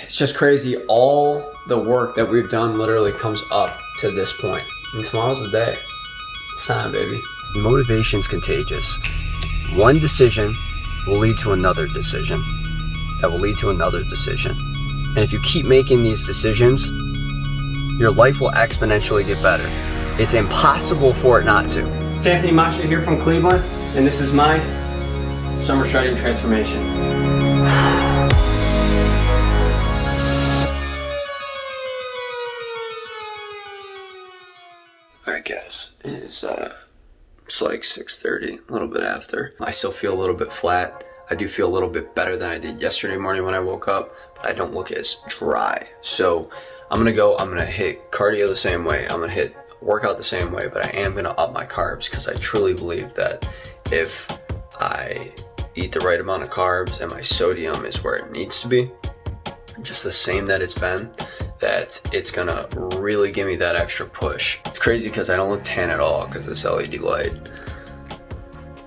It's just crazy. All the work that we've done literally comes up to this point. And tomorrow's the day. It's time, baby. Motivation's contagious. One decision will lead to another decision. That will lead to another decision. And if you keep making these decisions, your life will exponentially get better. It's impossible for it not to. It's Anthony Masha here from Cleveland, and this is my summer shredding transformation. Alright guys, it's like 6:30, a little bit after. I still feel a little bit flat. I do feel a little bit better than I did yesterday morning when I woke up, but I don't look as dry. So I'm gonna hit cardio the same way. I'm gonna hit workout the same way, but I am gonna up my carbs because I truly believe that if I eat the right amount of carbs and my sodium is where it needs to be, just the same that it's been, that it's gonna really give me that extra push. It's crazy because I don't look tan at all because of this LED light,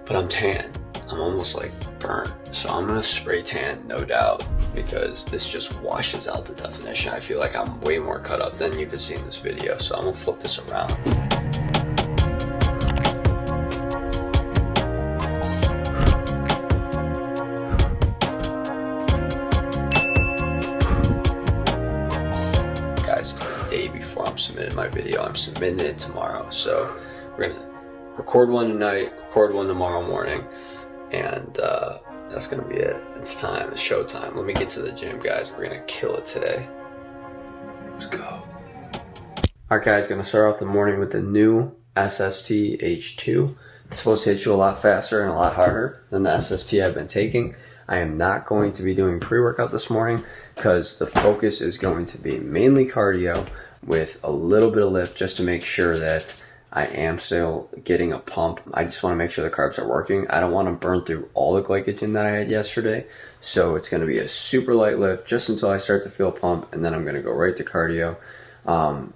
but I'm tan. I'm almost like burnt. So I'm gonna spray tan, no doubt, because this just washes out the definition. I feel like I'm way more cut up than you could see in this video. So I'm gonna flip this around. Guys, it's the day before I'm submitting my video. I'm submitting it tomorrow. So we're gonna record one tonight, record one tomorrow morning, and that's gonna be it. It's time, it's showtime. Let me get to the gym, guys. We're gonna kill it today. Let's go. Alright guys, gonna start off the morning with the new SST H2. It's supposed to hit you a lot faster and a lot harder than the SST I've been taking. I am not going to be doing pre-workout this morning because the focus is going to be mainly cardio with a little bit of lift just to make sure that I am still getting a pump. I just want to make sure the carbs are working. I don't want to burn through all the glycogen that I had yesterday. So it's going to be a super light lift just until I start to feel a pump, and then I'm going to go right to cardio.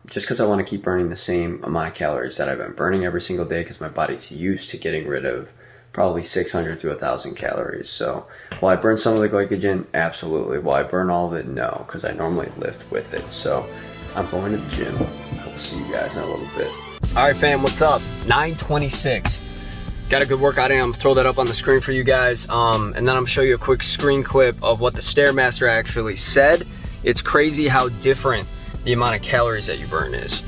Just because I want to keep burning the same amount of calories that I've been burning every single day because my body's used to getting rid of probably 600 to 1,000 calories. So will I burn some of the glycogen? Absolutely. Will I burn all of it? No, because I normally lift with it. So I'm going to the gym. I will see you guys in a little bit. Alright fam, what's up? 9:26. Got a good workout in. I'm gonna throw that up on the screen for you guys. And then I'm gonna show you a quick screen clip of what the Stairmaster actually said. It's crazy how different the amount of calories that you burn is.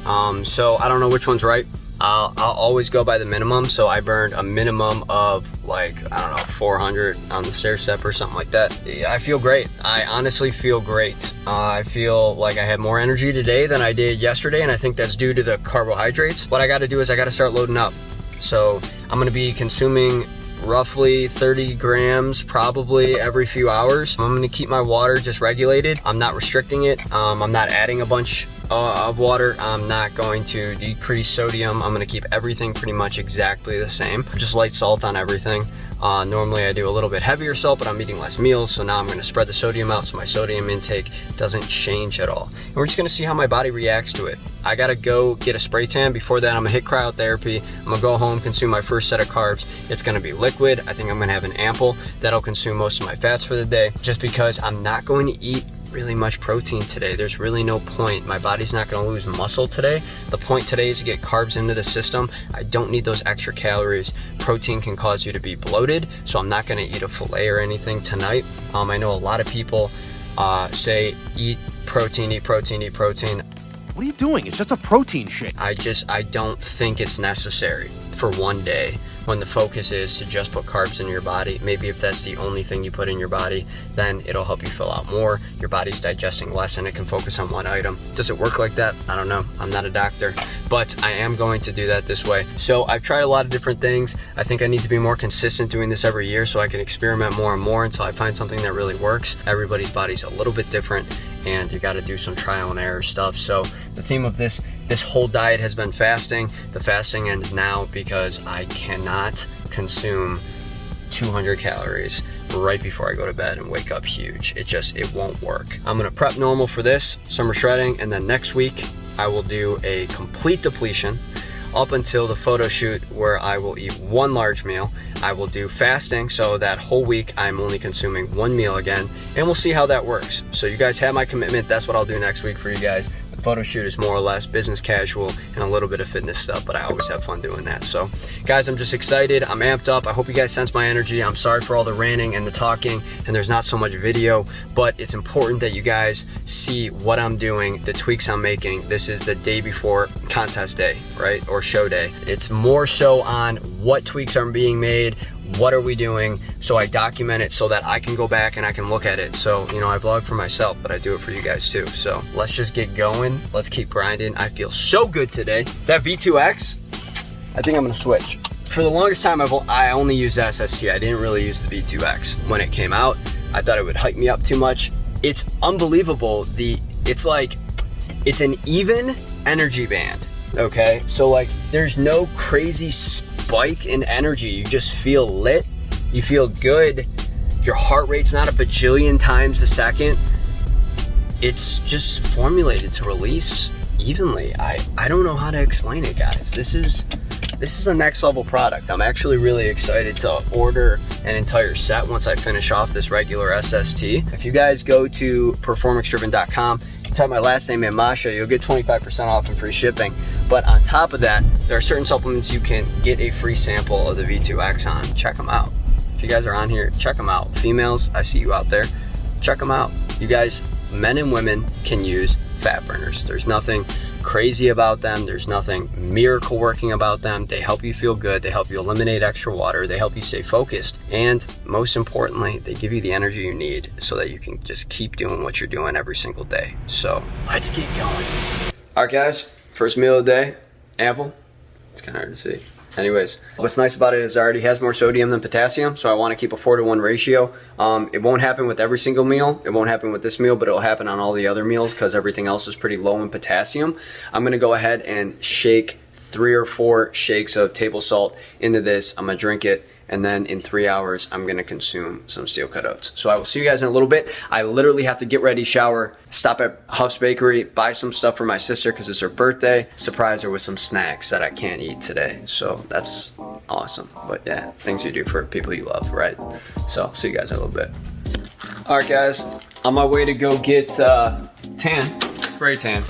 So I don't know which one's right. I'll always go by the minimum. So I burned a minimum of like, I don't know, 400 on the stair step or something like that. I feel great. I honestly feel great. I feel like I have more energy today than I did yesterday, and I think that's due to the carbohydrates. What I gotta do is I gotta start loading up. So I'm gonna be consuming roughly 30 grams probably every few hours. I'm gonna keep my water just regulated. I'm not restricting it. I'm not adding a bunch of water. I'm not going to decrease sodium. I'm gonna keep everything pretty much exactly the same. Just light salt on everything. Normally I do a little bit heavier salt, but I'm eating less meals, so now I'm gonna spread the sodium out so my sodium intake doesn't change at all. And we're just gonna see how my body reacts to it. I gotta go get a spray tan. Before that, I'm gonna hit cryotherapy. I'm gonna go home, consume my first set of carbs. It's gonna be liquid. I think I'm gonna have an ample. That'll consume most of my fats for the day, just because I'm not going to eat really much protein today. There's really no point. My body's not going to lose muscle today. The point today is to get carbs into the system. I don't need those extra calories. Protein can cause you to be bloated, so I'm not going to eat a filet or anything tonight. I know a lot of people say eat protein, eat protein, eat protein. What are you doing? It's just a protein shake. I don't think it's necessary for one day when the focus is to just put carbs in your body. Maybe if that's the only thing you put in your body, then it'll help you fill out more. Your body's digesting less and it can focus on one item. Does it work like that? I don't know. I'm not a doctor, but I am going to do that this way. So I've tried a lot of different things. I think I need to be more consistent doing this every year so I can experiment more and more until I find something that really works. Everybody's body's a little bit different, and you got to do some trial and error stuff. So the theme of this whole diet has been fasting. The fasting ends now because I cannot consume 200 calories right before I go to bed and wake up huge. It won't work. I'm gonna prep normal for this summer shredding, and then next week I will do a complete depletion. up until the photo shoot where I will eat one large meal. I will do fasting, so that whole week I'm only consuming one meal again, and we'll see how that works. So you guys have my commitment. That's what I'll do next week for you guys. The photo shoot is more or less business casual and a little bit of fitness stuff, but I always have fun doing that. So guys, I'm just excited. I'm amped up. I hope you guys sense my energy. I'm sorry for all the ranting and the talking, and there's not so much video, but it's important that you guys see what I'm doing, the tweaks I'm making. This is the day before contest day, right? Or show day. It's more so on what tweaks are being made, what are we doing, so I document it so that I can go back and I can look at it. So, you know, I vlog for myself, but I do it for you guys too. So let's just get going. Let's keep grinding. I feel so good today. That V2X, I think I'm gonna switch. For the longest time, I only used the SST. I didn't really use the V2X. When it came out, I thought it would hype me up too much. It's unbelievable. It's an even energy band, okay? So like, there's no crazy spike in energy. You just feel lit, you feel good, your heart rate's not a bajillion times a second. It's just formulated to release evenly. I don't know how to explain it, guys. This is a next level product. I'm actually really excited to order an entire set once I finish off this regular SST. If you guys go to performancedriven.com, type my last name in Masha, you'll get 25% off and free shipping. But on top of that, there are certain supplements you can get a free sample of the V2X on. Check them out. If you guys are on here, check them out. Females, I see you out there. Check them out. You guys, men and women, can use fat burners. There's nothing crazy about them. There's nothing miracle working about them. They help you feel good. They help you eliminate extra water. They help you stay focused. And most importantly, they give you the energy you need so that you can just keep doing what you're doing every single day. So let's get going. All right, guys, first meal of the day, ample. It's kind of hard to see. Anyways, what's nice about it is it already has more sodium than potassium, so I want to keep a 4-to-1 ratio. It won't happen with every single meal. It won't happen with this meal, but it'll happen on all the other meals because everything else is pretty low in potassium. I'm going to go ahead and shake 3 or 4 shakes of table salt into this. I'm going to drink it, and then in 3 hours, I'm going to consume some steel cut oats. So I will see you guys in a little bit. I literally have to get ready, shower, stop at Huff's Bakery, buy some stuff for my sister because it's her birthday, surprise her with some snacks that I can't eat today. So that's awesome. But yeah, things you do for people you love, right? So see you guys in a little bit. All right, guys, on my way to go get spray tan.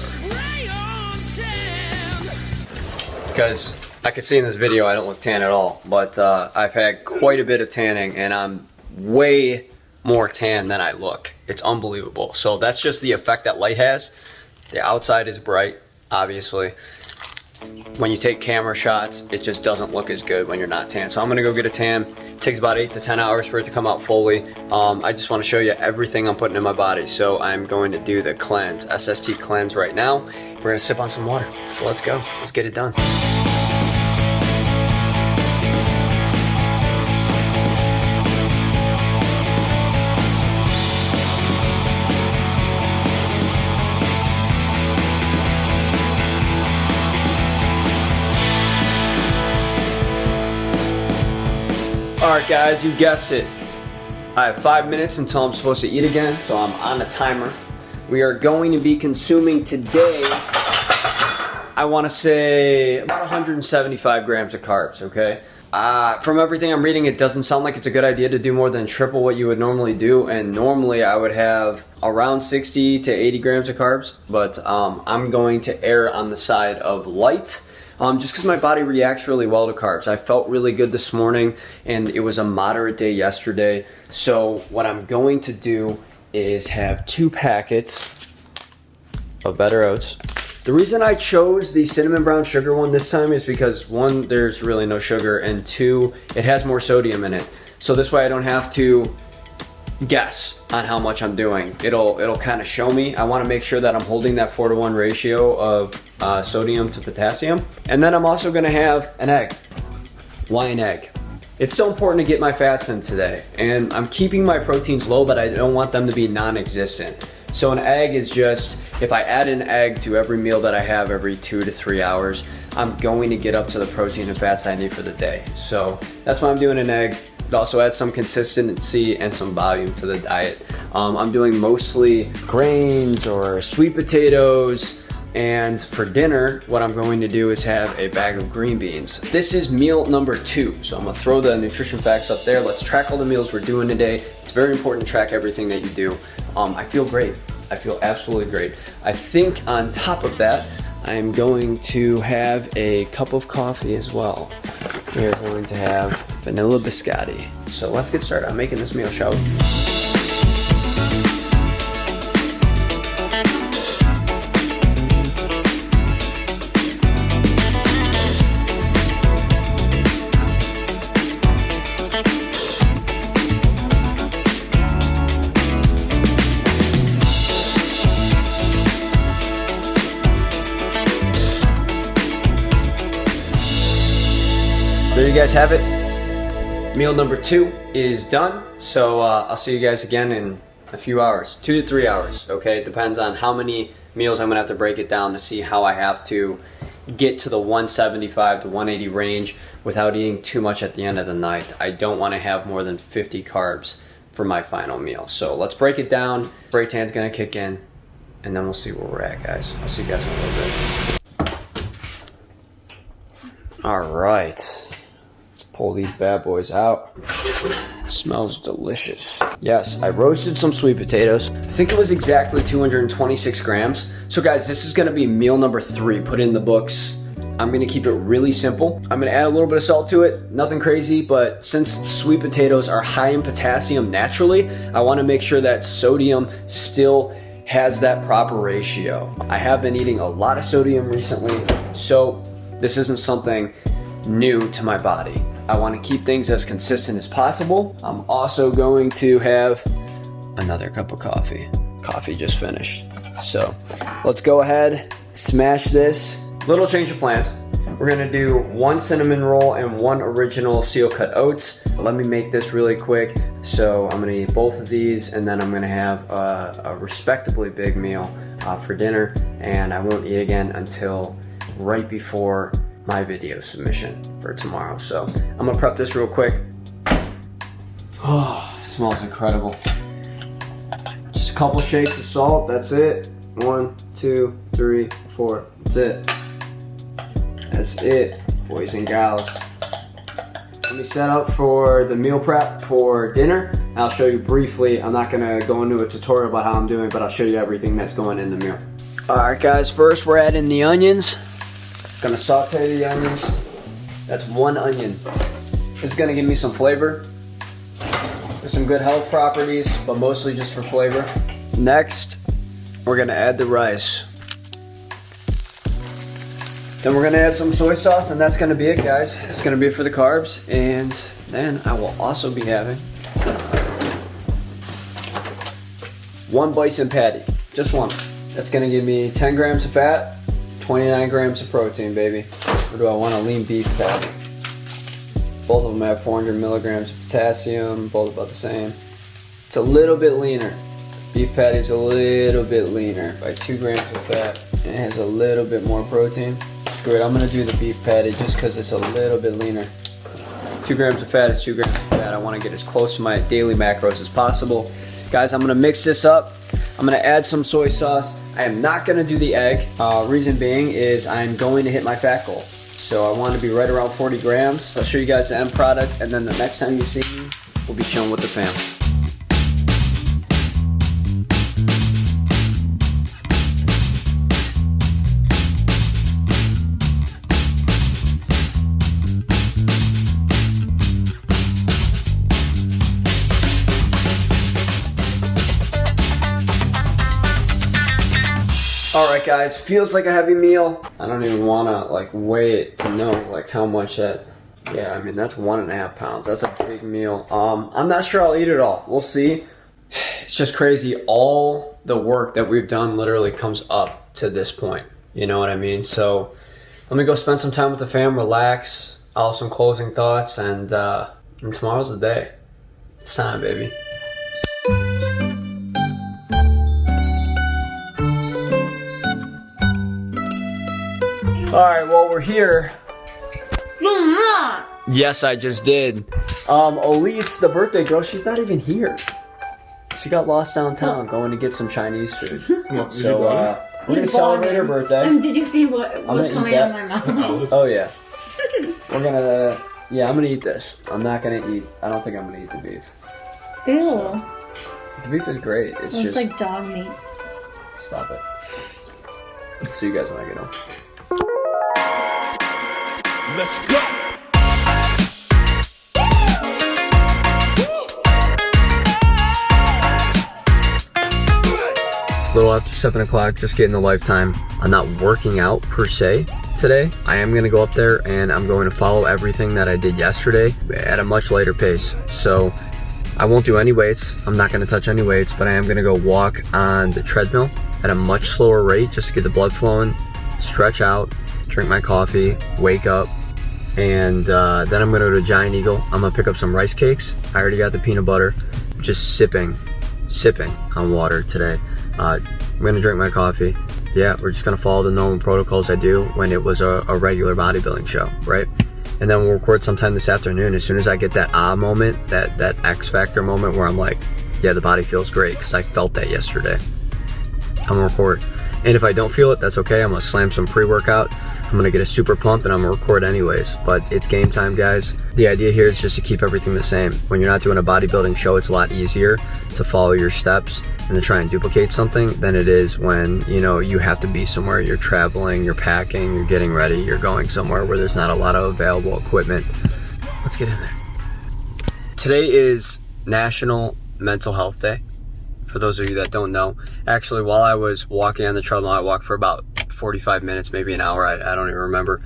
Because I can see in this video I don't look tan at all, but I've had quite a bit of tanning and I'm way more tan than I look. It's unbelievable. So that's just the effect that light has. The outside is bright, obviously. When you take camera shots, it just doesn't look as good when you're not tan. So I'm gonna go get a tan. It takes about 8 to 10 hours for it to come out fully. I just wanna show you everything I'm putting in my body. So I'm going to do the cleanse, SST cleanse right now. We're gonna sip on some water. So let's go, let's get it done. Alright guys, you guessed it. I have 5 minutes until I'm supposed to eat again, so I'm on a timer. We are going to be consuming today, I want to say, about 175 grams of carbs, okay? From everything I'm reading, it doesn't sound like it's a good idea to do more than triple what you would normally do, and normally I would have around 60 to 80 grams of carbs, but I'm going to err on the side of light. Just because my body reacts really well to carbs. I felt really good this morning, and it was a moderate day yesterday. So what I'm going to do is have 2 packets of Better Oats. The reason I chose the cinnamon brown sugar one this time is because 1, there's really no sugar, and 2, it has more sodium in it. So this way I don't have to guess on how much I'm doing. It'll kind of show me. I want to make sure that I'm holding that 4-to-1 ratio of sodium to potassium. And then I'm also going to have an egg. Why an egg? It's so important to get my fats in today, and I'm keeping my proteins low, but I don't want them to be non-existent. So an egg is just, if I add an egg to every meal that I have every 2 to 3 hours, I'm going to get up to the protein and fats I need for the day. So that's why I'm doing an egg. It also adds some consistency and some volume to the diet. I'm doing mostly grains or sweet potatoes And for dinner, what I'm going to do is have a bag of green beans. This is meal number 2. So I'm gonna throw the nutrition facts up there. Let's track all the meals we're doing today. It's very important to track everything that you do. I feel great. I feel absolutely great. I think on top of that, I am going to have a cup of coffee as well. We are going to have vanilla biscotti. So let's get started on making this meal, shall we? There you guys have it. Meal number 2 is done. So I'll see you guys again in a few hours, 2 to 3 hours. Okay, it depends on how many meals I'm gonna have to break it down to see how I have to get to the 175 to 180 range without eating too much at the end of the night. I don't want to have more than 50 carbs for my final meal. So let's break it down. Spray tan's gonna kick in, and then we'll see where we're at, guys. I'll see you guys in a little bit. All right. Pull these bad boys out. Smells delicious. Yes, I roasted some sweet potatoes. I think it was exactly 226 grams. So guys, this is gonna be meal number 3, put in the books. I'm gonna keep it really simple. I'm gonna add a little bit of salt to it, nothing crazy, but since sweet potatoes are high in potassium naturally, I wanna make sure that sodium still has that proper ratio. I have been eating a lot of sodium recently, so this isn't something new to my body. I want to keep things as consistent as possible. I'm also going to have another cup of coffee. Coffee just finished. So let's go ahead, smash this. Little change of plans. We're gonna do 1 cinnamon roll and 1 original seal cut oats. Let me make this really quick. So I'm gonna eat both of these, and then I'm gonna have a respectably big meal for dinner, and I won't eat again until right before my video submission for tomorrow. So I'm gonna prep this real quick. Oh, smells incredible. Just a couple shakes of salt, that's it. 1, 2, 3, 4, that's it. That's it, boys and gals. Let me set up for the meal prep for dinner. I'll show you briefly. I'm not gonna go into a tutorial about how I'm doing, but I'll show you everything that's going in the meal. All right guys, first we're adding the onions. Gonna saute the onions. That's 1 onion. This is gonna give me some flavor. There's some good health properties, but mostly just for flavor. Next, we're gonna add the rice. Then we're gonna add some soy sauce, and that's gonna be it, guys. It's gonna be it for the carbs, and then I will also be having 1 bison patty, just 1. That's gonna give me 10 grams of fat, 29 grams of protein, baby. Or do I want a lean beef patty? Both of them have 400 milligrams of potassium, both about the same. It's a little bit leaner. Beef patty is a little bit leaner by 2 grams of fat, and it has a little bit more protein. Screw it, I'm gonna do the beef patty just because it's a little bit leaner. 2 grams of fat is 2 grams of fat. I wanna get as close to my daily macros as possible. Guys, I'm gonna mix this up. I'm gonna add some soy sauce. I am not gonna do the egg. Reason being is I'm going to hit my fat goal. So I want to be right around 40 grams. I'll show you guys the end product, and then the next time you see me, we'll be chilling with the fam. Alright guys, feels like a heavy meal. I don't even wanna like weigh it to know like how much that, yeah, I mean that's 1.5 pounds. That's a big meal. I'm not sure I'll eat it all. We'll see. It's just crazy. All the work that we've done literally comes up to this point. You know what I mean? So let me go spend some time with the fam, relax. I'll have some closing thoughts, and tomorrow's the day. It's time, baby. Alright, well, we're here. Yes, I just did. Elise, the birthday girl, she's not even here. She got lost downtown going to get some Chinese food. So, We're gonna celebrate her birthday. Did you see what was coming out of my mouth? Oh yeah. We're gonna. Yeah, I'm gonna eat this. I'm not gonna eat. I don't think I'm gonna eat the beef. Ew. So, the beef is great. It's just like dog meat. Stop it. See you guys when I get home. Let's go. A little after 7 o'clock, just getting the Lifetime. I'm not working out per se today. I am gonna go up there and I'm going to follow everything that I did yesterday at a much later pace. So I won't do any weights. I'm not gonna touch any weights, but I am gonna go walk on the treadmill at a much slower rate just to get the blood flowing, stretch out, drink my coffee, wake up, and then I'm gonna go to Giant Eagle. I'm gonna pick up some rice cakes. I already got the peanut butter. Just sipping on water today. I'm gonna drink my coffee. Yeah, we're just gonna follow the normal protocols I do when it was a regular bodybuilding show, right? And then we'll record sometime this afternoon. As soon as I get that moment, that X factor moment where I'm like, yeah, the body feels great, because I felt that yesterday. I'm gonna record. And if I don't feel it, that's okay. I'm gonna slam some pre-workout. I'm gonna get a super pump and I'm gonna record anyways. But it's game time, guys. The idea here is just to keep everything the same. When you're not doing a bodybuilding show, it's a lot easier to follow your steps and to try and duplicate something than it is when, you know, you have to be somewhere, you're traveling, you're packing, you're getting ready, you're going somewhere where there's not a lot of available equipment. Let's get in there. Today is National Mental Health Day. For those of you that don't know, actually, while I was walking on the treadmill, I walked for about 45 minutes, maybe an hour, I don't even remember.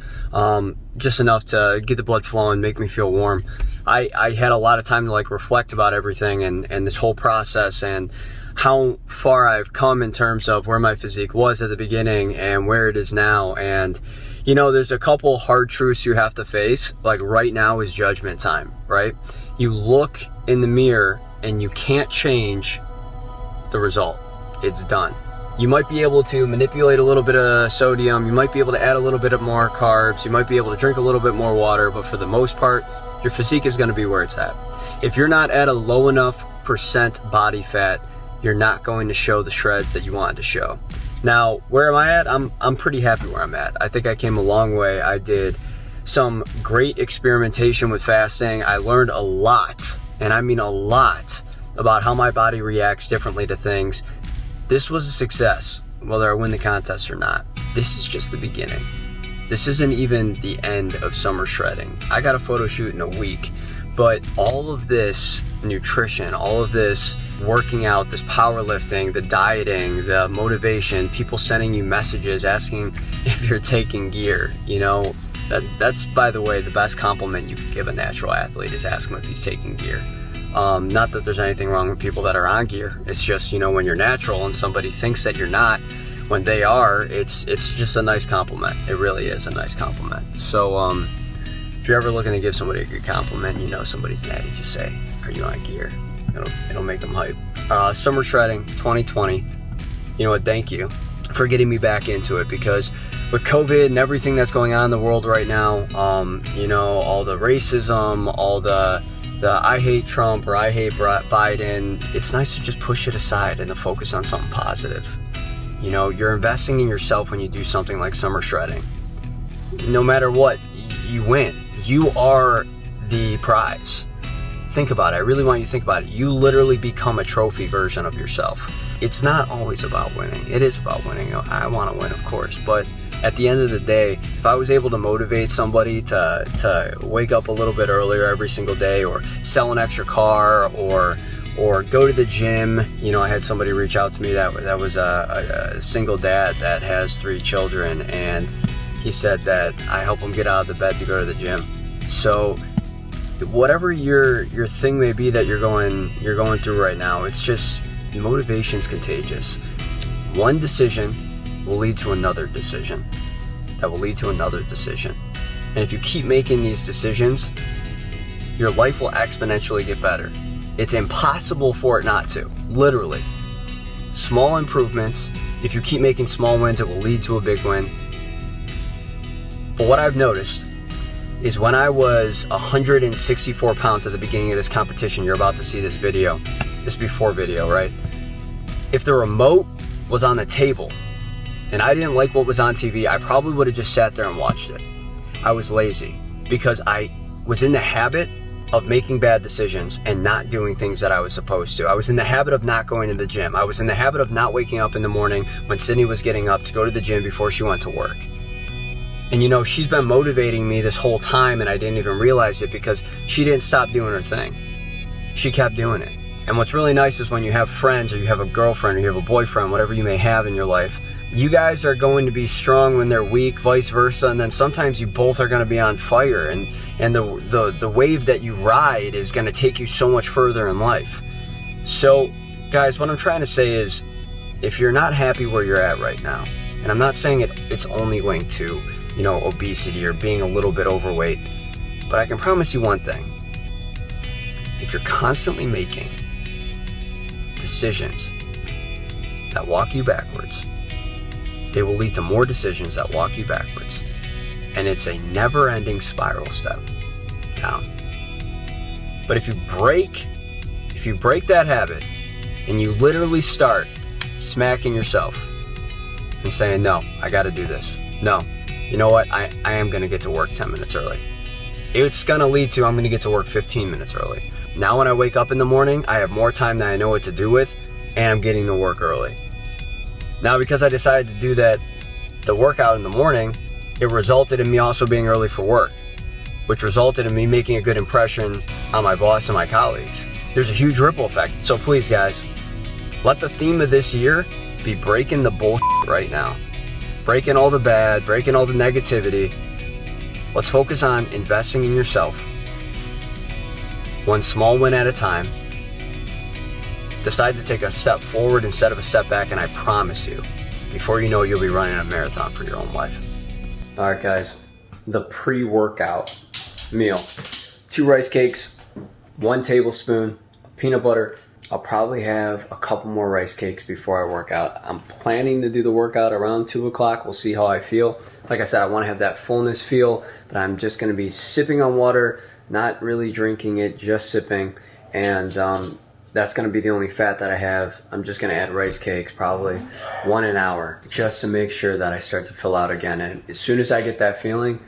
Just enough to get the blood flowing, make me feel warm. I had a lot of time to like reflect about everything and this whole process and how far I've come in terms of where my physique was at the beginning and where it is now. And, you know, there's a couple hard truths you have to face. Like right now is judgment time, right? You look in the mirror and you can't change the result. It's done. You might be able to manipulate a little bit of sodium, you might be able to add a little bit of more carbs, you might be able to drink a little bit more water, but for the most part, your physique is going to be where it's at. If you're not at a low enough percent body fat, you're not going to show the shreds that you wanted to show. Now, where am I at? I'm pretty happy where I'm at. I think I came a long way. I did some great experimentation with fasting. I learned a lot, and I mean a lot, about how my body reacts differently to things. This was a success, whether I win the contest or not. This is just the beginning. This isn't even the end of summer shredding. I got a photo shoot in a week, but all of this nutrition, all of this working out, this powerlifting, the dieting, the motivation, people sending you messages asking if you're taking gear, you know, that's, by the way, the best compliment you can give a natural athlete is ask him if he's taking gear. Not that there's anything wrong with people that are on gear. It's just, you know, when you're natural and somebody thinks that you're not, when they are, it's just a nice compliment. It really is a nice compliment. So, if you're ever looking to give somebody a good compliment, you know somebody's natty, just say, are you on gear? It'll make them hype. Summer shredding 2020. You know what? Thank you for getting me back into it, because with COVID and everything that's going on in the world right now, you know, all the racism, all the I hate Trump or I hate Biden, it's nice to just push it aside and to focus on something positive. You know, you're investing in yourself when you do something like summer shredding. No matter what, you win. You are the prize. Think about it. I really want you to think about it. You literally become a trophy version of yourself. It's not always about winning. It is about winning. I want to win, of course, but at the end of the day, if I was able to motivate somebody to wake up a little bit earlier every single day, or sell an extra car, or go to the gym. You know, I had somebody reach out to me that was a single dad that has 3 children, and he said that I help him get out of the bed to go to the gym. So whatever your thing may be that you're going through right now, it's just, motivation's contagious. One decision will lead to another decision, that will lead to another decision. And if you keep making these decisions, your life will exponentially get better. It's impossible for it not to, literally. Small improvements, if you keep making small wins, it will lead to a big win. But what I've noticed is when I was 164 pounds at the beginning of this competition, you're about to see this video, this before video, right? If the remote was on the table, and I didn't like what was on TV, I probably would have just sat there and watched it. I was lazy because I was in the habit of making bad decisions and not doing things that I was supposed to. I was in the habit of not going to the gym. I was in the habit of not waking up in the morning when Sydney was getting up to go to the gym before she went to work. And you know, she's been motivating me this whole time and I didn't even realize it because she didn't stop doing her thing. She kept doing it. And what's really nice is when you have friends or you have a girlfriend or you have a boyfriend, whatever you may have in your life, you guys are going to be strong when they're weak, vice versa, and then sometimes you both are going to be on fire, and the wave that you ride is going to take you so much further in life. So, guys, what I'm trying to say is, if you're not happy where you're at right now, and I'm not saying it's only linked to, you know, obesity or being a little bit overweight, but I can promise you one thing. If you're constantly making decisions that walk you backwards, they will lead to more decisions that walk you backwards. And it's a never-ending spiral step down. But if you break that habit and you literally start smacking yourself and saying, no, I gotta do this. No, you know what? I am gonna get to work 10 minutes early. It's gonna lead to I'm gonna get to work 15 minutes early. Now when I wake up in the morning, I have more time that I know what to do with, and I'm getting to work early. Now because I decided to do the workout in the morning, it resulted in me also being early for work, which resulted in me making a good impression on my boss and my colleagues. There's a huge ripple effect. So please guys, let the theme of this year be breaking the bullshit right now. Breaking all the bad, breaking all the negativity. Let's focus on investing in yourself. One small win at a time. Decide to take a step forward instead of a step back, and I promise you, before you know, you'll be running a marathon for your own life. All right, guys, the pre-workout meal. 2 rice cakes, 1 tablespoon of peanut butter. I'll probably have a couple more rice cakes before I work out. I'm planning to do the workout around 2 o'clock. We'll see how I feel. Like I said, I want to have that fullness feel, but I'm just going to be sipping on water, not really drinking it, just sipping, and that's going to be the only fat that I have. I'm just going to add rice cakes, probably 1 an hour, just to make sure that I start to fill out again. And as soon as I get that feeling,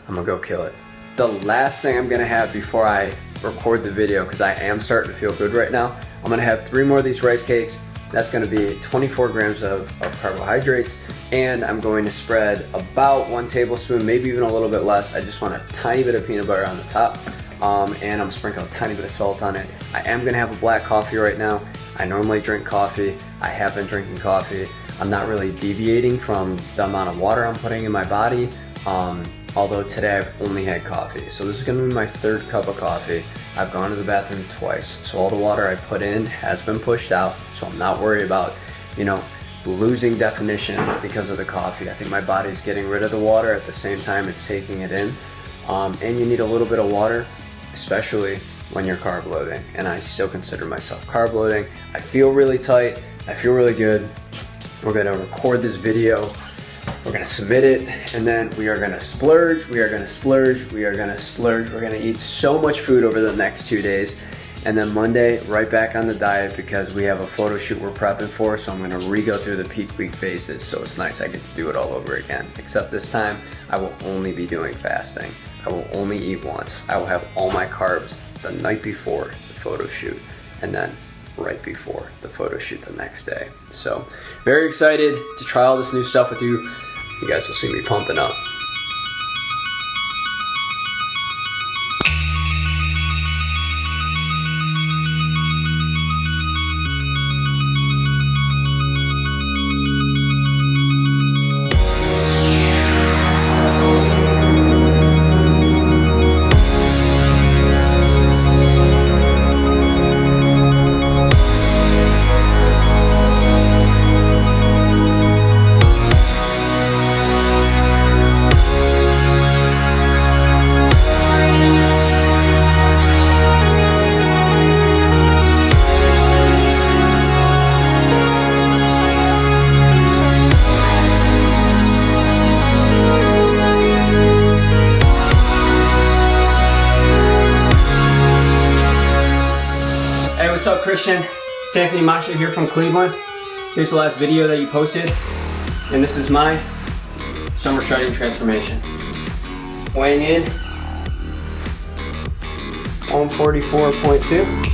I'm going to go kill it. The last thing I'm going to have before I record the video, because I am starting to feel good right now, I'm going to have 3 more of these rice cakes. That's going to be 24 grams of carbohydrates, and I'm going to spread about 1 tablespoon, maybe even a little bit less. I just want a tiny bit of peanut butter on the top, and I'm sprinkling a tiny bit of salt on it. I am going to have a black coffee right now. I normally drink coffee. I have been drinking coffee. I'm not really deviating from the amount of water I'm putting in my body, although today I've only had coffee. So this is going to be my 3rd cup of coffee. I've gone to the bathroom twice, so all the water I put in has been pushed out, so I'm not worried about, you know, losing definition because of the coffee. I think my body's getting rid of the water at the same time it's taking it in. And you need a little bit of water, especially when you're carb loading, and I still consider myself carb loading. I feel really tight, I feel really good. We're gonna record this video, we're gonna submit it, and then we are gonna splurge, we are gonna splurge, we are gonna splurge. We're gonna eat so much food over the next 2 days, and then Monday, right back on the diet because we have a photo shoot we're prepping for, so I'm gonna re-go through the peak week phases, so it's nice I get to do it all over again. Except this time, I will only be doing fasting. I will only eat once. I will have all my carbs the night before the photo shoot, and then right before the photo shoot the next day. So very excited to try all this new stuff with you. You guys will see me pumping up. Hey, what's up, Christian? It's Anthony Masha here from Cleveland. Here's the last video that you posted. And this is my summer shredding transformation. Weighing in 144.2.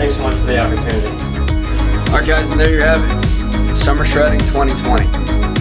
Thanks so much for the opportunity. Alright guys, and there you have it. Summer Shredding 2020.